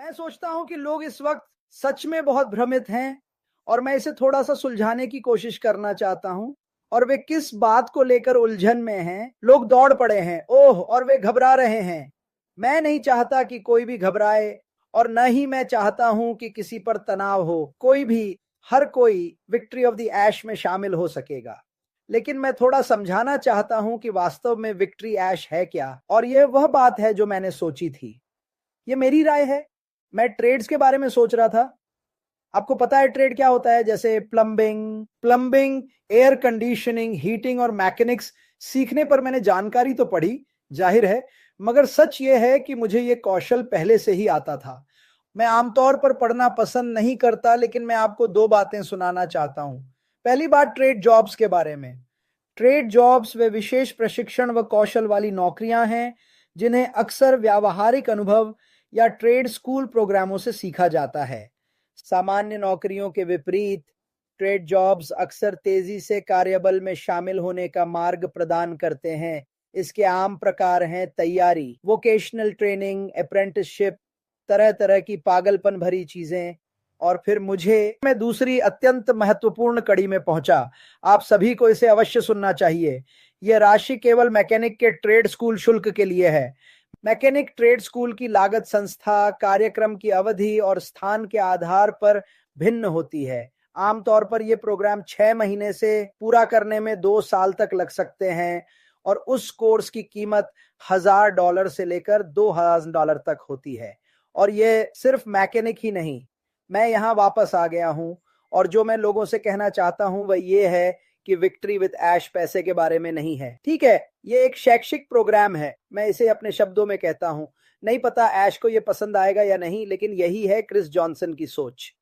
मैं सोचता हूँ कि लोग इस वक्त सच में बहुत भ्रमित हैं और मैं इसे थोड़ा-सा सुलझाने की कोशिश करना चाहता हूँ और वे किस बात को लेकर उलझन में हैं, लोग दौड़ पड़े हैं, ओह! और वे घबरा रहे हैं। मैं नहीं चाहता कि कोई भी घबराए और न ही मैं चाहता हूँ कि किसी पर तनाव हो। कोई भी, हर कोई विक्ट्री ऑफ द ऐश में शामिल हो सकेगा। लेकिन मैं थोड़ा समझाना चाहता हूँ कि वास्तव में विक्ट्री ऐश है क्या? और यह वह बात है जो मैंने सोची थी। ये मेरी राय है। मैं ट्रेड्स के बारे में सोच रहा था। आपको पता है ट्रेड क्या होता है? जैसे प्लम्बिंग, एयर कंडीशनिंग, हीटिंग और मैकेनिक्स सीखने पर मैंने जानकारी तो पढ़ी, जाहिर है, मगर सच ये है कि मुझे ये कौशल पहले से ही आता था। मैं आमतौर पर पढ़ना पसंद नहीं करता, लेकिन मैं आपको 2 बातें सुनाना चाहता हूँ। पहली बात ट्रेड जॉब्स के बारे में। ट्रेड जॉब्स वे विशेष प्रशिक्षण व कौशल वाली नौकरियां हैं, जिन्हें अक्सर व्यावहारिक अनुभव या ट्रेड स्कूल प्रोग्रामों से सीखा जाता है। सामान्य नौकरियों के विपरीत ट्रेड जॉब्स अक्सर तेजी से कार्यबल में शामिल होने का मार्ग प्रदान करते हैं। इसके आम प्रकार हैं तैयारी, वोकेशनल ट्रेनिंग, अप्रेंटिसशिप, तरह तरह की पागलपन भरी चीजें। और फिर मैं दूसरी अत्यंत महत्वपूर्ण कड़ी में पहुंचा। आप सभी को इसे अवश्य सुनना चाहिए। यह राशि केवल मैकेनिक के ट्रेड स्कूल शुल्क के लिए है। मैकेनिक ट्रेड स्कूल की लागत संस्था, कार्यक्रम की अवधि और स्थान के आधार पर भिन्न होती है। आमतौर पर यह प्रोग्राम 6 महीने से पूरा करने में 2 साल तक लग सकते हैं और उस कोर्स की कीमत $1000 से लेकर $2000 तक होती है। और यह सिर्फ मैकेनिक ही नहीं। मैं यहाँ वापस आ गया हूँ और जो मैं लोगों से कहना चाहता हूँ वह ये है कि विक्ट्री विद ऐश पैसे के बारे में नहीं है। ठीक है, ये एक शैक्षिक प्रोग्राम है। मैं इसे अपने शब्दों में कहता हूँ। नहीं पता ऐश को ये पसंद आएगा या नहीं, लेकिन यही है क्रिस जॉनसन की सोच।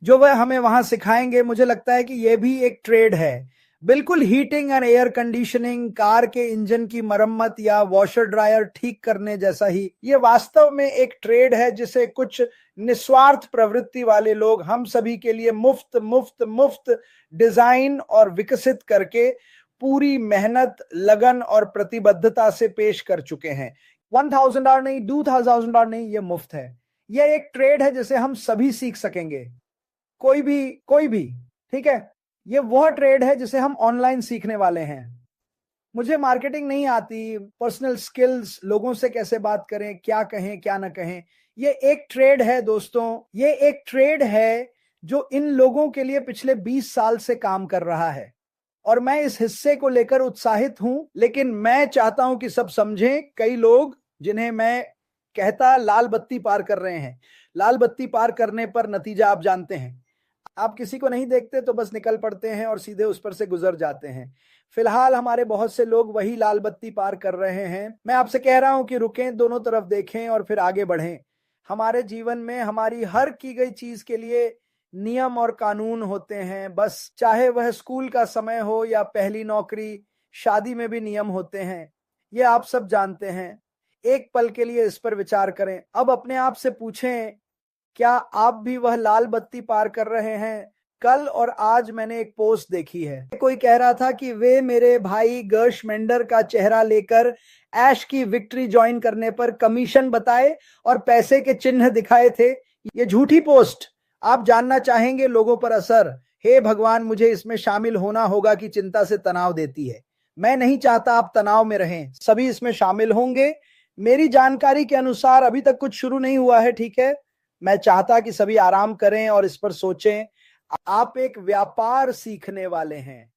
जो वह हमें वहां सिखाएंगे, मुझे लगता है कि यह भी एक ट्रेड है। बिल्कुल heating and air conditioning, car के इंजन की मरम्मत या वॉशर ड्रायर ठीक करने जैसा ही ये वास्तव में एक ट्रेड है, जिसे कुछ निस्वार्थ प्रवृत्ति वाले लोग हम सभी के लिए मुफ्त मुफ्त मुफ्त डिजाइन और विकसित करके पूरी मेहनत, लगन और प्रतिबद्धता से पेश कर चुके हैं। $1000 नहीं, $2000 नहीं, ये मुफ्त है। यह एक ट्रेड है जिसे हम सभी सीख सकेंगे, कोई भी। ठीक है, ये वह ट्रेड है जिसे हम ऑनलाइन सीखने वाले हैं। मुझे मार्केटिंग नहीं आती, पर्सनल स्किल्स, लोगों से कैसे बात करें, क्या कहें क्या ना कहें। ये एक ट्रेड है दोस्तों, ये एक ट्रेड है जो इन लोगों के लिए पिछले 20 साल से काम कर रहा है और मैं इस हिस्से को लेकर उत्साहित हूं। लेकिन मैं चाहता हूं कि सब समझें, कई लोग जिन्हें मैं कहता लाल बत्ती पार कर रहे हैं। लाल बत्ती पार करने पर नतीजा आप जानते हैं। आप किसी को नहीं देखते तो बस निकल पड़ते हैं और सीधे उस पर से गुजर जाते हैं। फिलहाल हमारे बहुत से लोग वही लाल बत्ती पार कर रहे हैं। मैं आपसे कह रहा हूं कि रुकें, दोनों तरफ देखें और फिर आगे बढ़ें। हमारे जीवन में हमारी हर की गई चीज के लिए नियम और कानून होते हैं, बस चाहे वह स्कूल का समय हो या पहली नौकरी, शादी में भी नियम होते हैं। ये आप सब जानते हैं। एक पल के लिए इस पर विचार करें। अब अपने आप से पूछें, क्या आप भी वह लाल बत्ती पार कर रहे हैं? कल और आज मैंने एक पोस्ट देखी है, कोई कह रहा था कि वे मेरे भाई गर्शमेंडर का चेहरा लेकर ऐश की विक्ट्री ज्वाइन करने पर कमीशन बताए और पैसे के चिन्ह दिखाए थे। ये झूठी पोस्ट। आप जानना चाहेंगे लोगों पर असर। हे भगवान, मुझे इसमें शामिल होना होगा कि चिंता से तनाव देती है। मैं नहीं चाहता आप तनाव में रहें। सभी इसमें शामिल होंगे। मेरी जानकारी के अनुसार अभी तक कुछ शुरू नहीं हुआ है। ठीक है, मैं चाहता कि सभी आराम करें और इस पर सोचें। आप एक व्यापार सीखने वाले हैं,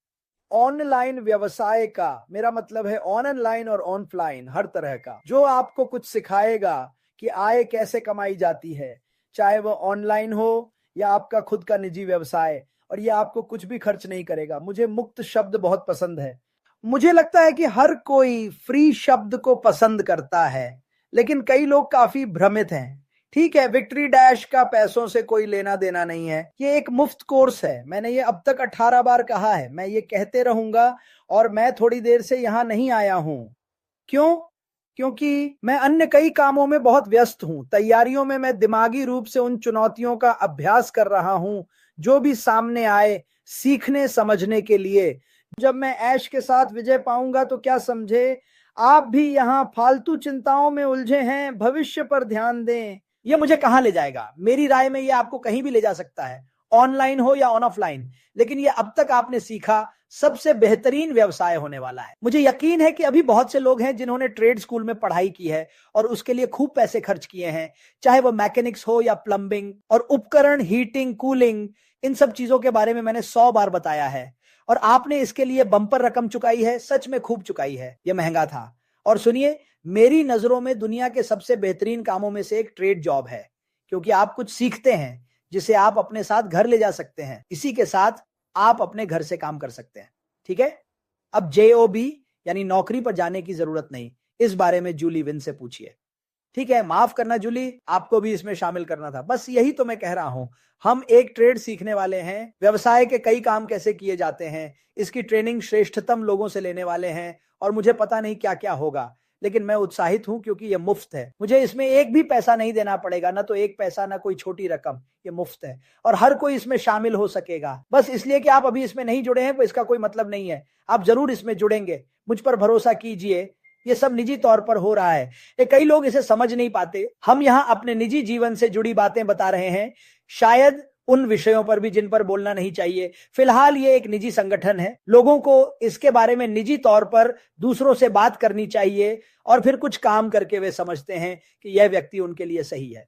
ऑनलाइन व्यवसाय का। मेरा मतलब है ऑनलाइन और ऑफलाइन, हर तरह का, जो आपको कुछ सिखाएगा कि आय कैसे कमाई जाती है, चाहे वह ऑनलाइन हो या आपका खुद का निजी व्यवसाय। और ये आपको कुछ भी खर्च नहीं करेगा। मुझे मुक्त शब्द बहुत पसंद है। मुझे लगता है कि हर कोई फ्री शब्द को पसंद करता है, लेकिन कई लोग काफी भ्रमित हैं। ठीक है, विक्ट्री डैश का पैसों से कोई लेना देना नहीं है। ये एक मुफ्त कोर्स है। मैंने ये अब तक 18 बार कहा है, मैं ये कहते रहूंगा। और मैं थोड़ी देर से यहां नहीं आया हूं। क्यों? क्योंकि मैं अन्य कई कामों में बहुत व्यस्त हूं। तैयारियों में मैं दिमागी रूप से उन चुनौतियों का अभ्यास कर रहा हूं जो भी सामने आए, सीखने समझने के लिए। जब मैं ऐश के साथ विजय पाऊंगा तो क्या समझे, आप भी यहां फालतू चिंताओं में उलझे हैं। भविष्य पर ध्यान दें, ये मुझे कहां ले जाएगा? मेरी राय में ये आपको कहीं भी ले जा सकता है, ऑनलाइन हो या ऑफलाइन, लेकिन ये अब तक आपने सीखा सबसे बेहतरीन व्यवसाय होने वाला है। मुझे यकीन है कि अभी बहुत से लोग हैं जिन्होंने ट्रेड स्कूल में पढ़ाई की है और उसके लिए खूब पैसे खर्च किए हैं, चाहे वो मैकेनिक्स हो या प्लम्बिंग, और उपकरण, हीटिंग, कूलिंग, इन सब चीजों के बारे में मैंने 100 बार बताया है, और आपने इसके लिए बंपर रकम चुकाई है, सच में खूब चुकाई है। यह महंगा था। और सुनिए, मेरी नजरों में दुनिया के सबसे बेहतरीन कामों में से एक ट्रेड जॉब है, क्योंकि आप कुछ सीखते हैं जिसे आप अपने साथ घर ले जा सकते हैं। इसी के साथ आप अपने घर से काम कर सकते हैं। ठीक है? अब JOB यानी नौकरी पर जाने की जरूरत नहीं, इस बारे में जूली विन से पूछिए। ठीक है, माफ करना जूली, आपको भी इसमें शामिल करना था। बस यही तो मैं कह रहा हूं, हम एक ट्रेड सीखने वाले हैं, व्यवसाय के कई काम कैसे किए जाते हैं, इसकी ट्रेनिंग श्रेष्ठतम लोगों से लेने वाले हैं, और मुझे पता नहीं क्या क्या होगा, लेकिन मैं उत्साहित हूं क्योंकि यह मुफ्त है। मुझे इसमें एक भी पैसा नहीं देना पड़ेगा, ना तो एक पैसा, ना कोई छोटी रकम, ये मुफ्त है, और हर कोई इसमें शामिल हो सकेगा। बस इसलिए कि आप अभी इसमें नहीं जुड़े हैं, इसका कोई मतलब नहीं है, आप जरूर इसमें जुड़ेंगे, मुझ पर भरोसा कीजिए। ये सब निजी तौर पर हो रहा है, ये कई लोग इसे समझ नहीं पाते। हम यहां अपने निजी जीवन से जुड़ी बातें बता रहे हैं, शायद उन विषयों पर भी जिन पर बोलना नहीं चाहिए। फिलहाल ये एक निजी संगठन है, लोगों को इसके बारे में निजी तौर पर दूसरों से बात करनी चाहिए, और फिर कुछ काम करके वे समझते हैं कि यह व्यक्ति उनके लिए सही है।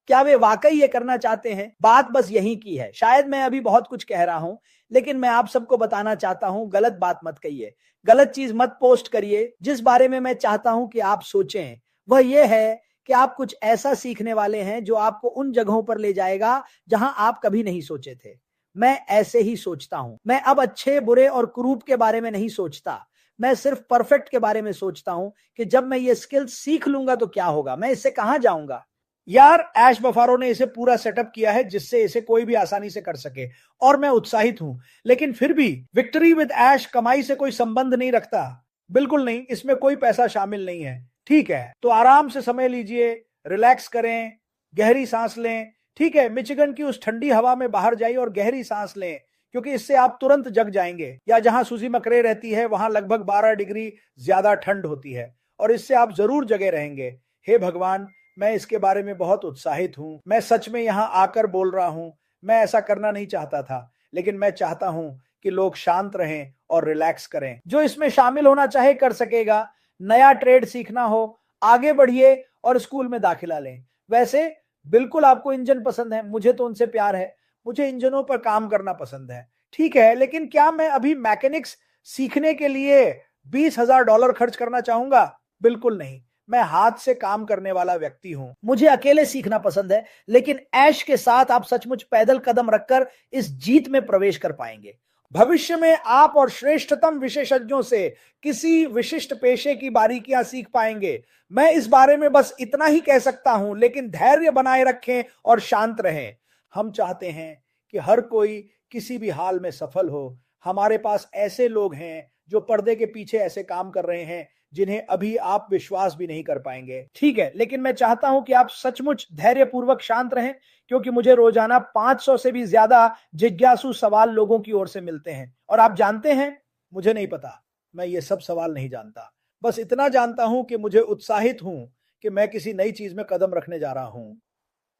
क्या वे वाकई ये करना चाहते हैं? बात बस यही की है। शायद मैं अभी बहुत कुछ कह रहा हूं, लेकिन मैं आप सबको बताना चाहता हूं, गलत बात मत कहिए, गलत चीज मत पोस्ट करिए। जिस बारे में मैं चाहता हूं कि आप सोचें वह यह है कि आप कुछ ऐसा सीखने वाले हैं जो आपको उन जगहों पर ले जाएगा जहां आप कभी नहीं सोचे थे। मैं ऐसे ही सोचता हूं। मैं अब अच्छे, बुरे और कुरूप के बारे में नहीं सोचता, मैं सिर्फ परफेक्ट के बारे में सोचता हूं कि जब मैं ये स्किल सीख लूंगा तो क्या होगा, मैं इससे कहां जाऊंगा। यार, ऐश बफारो ने इसे पूरा सेटअप किया है जिससे इसे कोई भी आसानी से कर सके, और मैं उत्साहित हूं। लेकिन फिर भी विक्ट्री विद ऐश कमाई से कोई संबंध नहीं रखता, बिल्कुल नहीं, इसमें कोई पैसा शामिल नहीं है। ठीक है, तो आराम से समय लीजिए, रिलैक्स करें, गहरी सांस लें। ठीक है, मिचिगन की उस ठंडी हवा में बाहर जाइए और गहरी सांस लें, क्योंकि इससे आप तुरंत जग जाएंगे। या जहां सुजी मकरे रहती है वहां लगभग 12 डिग्री ज्यादा ठंड होती है, और इससे आप जरूर जगे रहेंगे। हे भगवान, मैं इसके बारे में बहुत उत्साहित हूं। मैं सच में यहां आकर बोल रहा हूं। मैं ऐसा करना नहीं चाहता था, लेकिन मैं चाहता हूं कि लोग शांत रहें और रिलैक्स करें। जो इसमें शामिल होना चाहे कर सकेगा। नया ट्रेड सीखना हो, आगे बढ़िए और स्कूल में दाखिला लें। वैसे बिल्कुल आपको इंजन पसंद है, मुझे तो उनसे प्यार है, मुझे इंजनों पर काम करना पसंद है। ठीक है, लेकिन क्या मैं अभी मैकेनिक्स सीखने के लिए $20,000 खर्च करना चाहूंगा? बिल्कुल नहीं। मैं हाथ से काम करने वाला व्यक्ति हूं, मुझे अकेले सीखना पसंद है, लेकिन ऐश के साथ आप सचमुच पैदल कदम रखकर इस जीत में प्रवेश कर पाएंगे। भविष्य में आप और श्रेष्ठतम विशेषज्ञों से किसी विशिष्ट पेशे की बारीकियां सीख पाएंगे। मैं इस बारे में बस इतना ही कह सकता हूं, लेकिन धैर्य बनाए रखें और शांत रहें। हम चाहते हैं कि हर कोई किसी भी हाल में सफल हो। हमारे पास ऐसे लोग हैं जो पर्दे के पीछे ऐसे काम कर रहे हैं जिन्हें अभी आप विश्वास भी नहीं कर पाएंगे। ठीक है, लेकिन मैं चाहता हूं कि आप सचमुच धैर्यपूर्वक शांत रहें, क्योंकि मुझे रोजाना 500 से भी ज्यादा जिज्ञासु सवाल लोगों की ओर से मिलते हैं। और आप जानते हैं, मुझे नहीं पता, मैं ये सब सवाल नहीं जानता। बस इतना जानता हूं कि मुझे उत्साहित हूं कि मैं किसी नई चीज में कदम रखने जा रहा हूं।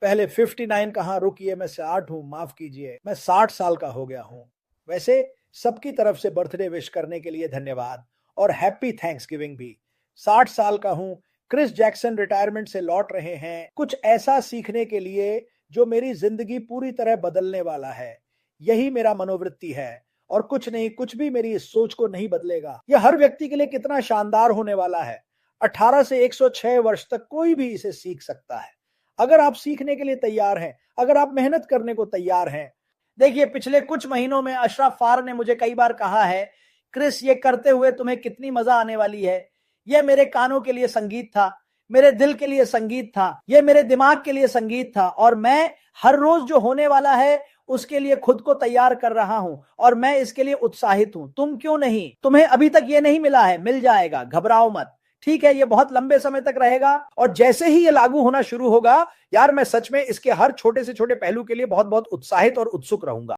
पहले 59 कहां रुकी है, मैं 60 हूं, माफ कीजिए, मैं 60 साल का हो गया हूं। वैसे सबकी तरफ से बर्थडे विश करने के लिए धन्यवाद, और हैप्पी थैंक्सगिविंग भी। 60 साल का हूं। क्रिस जैक्सन रिटायरमेंट से लौट रहे हैं, कुछ ऐसा सीखने के लिए जो मेरी जिंदगी पूरी तरह बदलने वाला है। यही मेरा मनोवृत्ति है, और कुछ नहीं, कुछ भी मेरी इस सोच को नहीं बदलेगा। यह हर व्यक्ति के लिए कितना शानदार होने वाला है। 18 से 106 वर्ष तक कोई भी इसे सीख सकता है, अगर आप सीखने के लिए तैयार हैं, अगर आप मेहनत करने को तैयार हैं। देखिए, पिछले कुछ महीनों में अशरफ फार ने मुझे कई बार कहा है, क्रिस, ये करते हुए तुम्हें कितनी मजा आने वाली है। यह मेरे कानों के लिए संगीत था, मेरे दिल के लिए संगीत था, यह मेरे दिमाग के लिए संगीत था, और मैं हर रोज जो होने वाला है उसके लिए खुद को तैयार कर रहा हूं, और मैं इसके लिए उत्साहित हूं। तुम क्यों नहीं? तुम्हें अभी तक ये नहीं मिला है, मिल जाएगा, घबराओ मत। ठीक है, ये बहुत लंबे समय तक रहेगा, और जैसे ही ये लागू होना शुरू होगा, यार, मैं सच में इसके हर छोटे से छोटे पहलू के लिए बहुत बहुत उत्साहित और उत्सुक रहूंगा।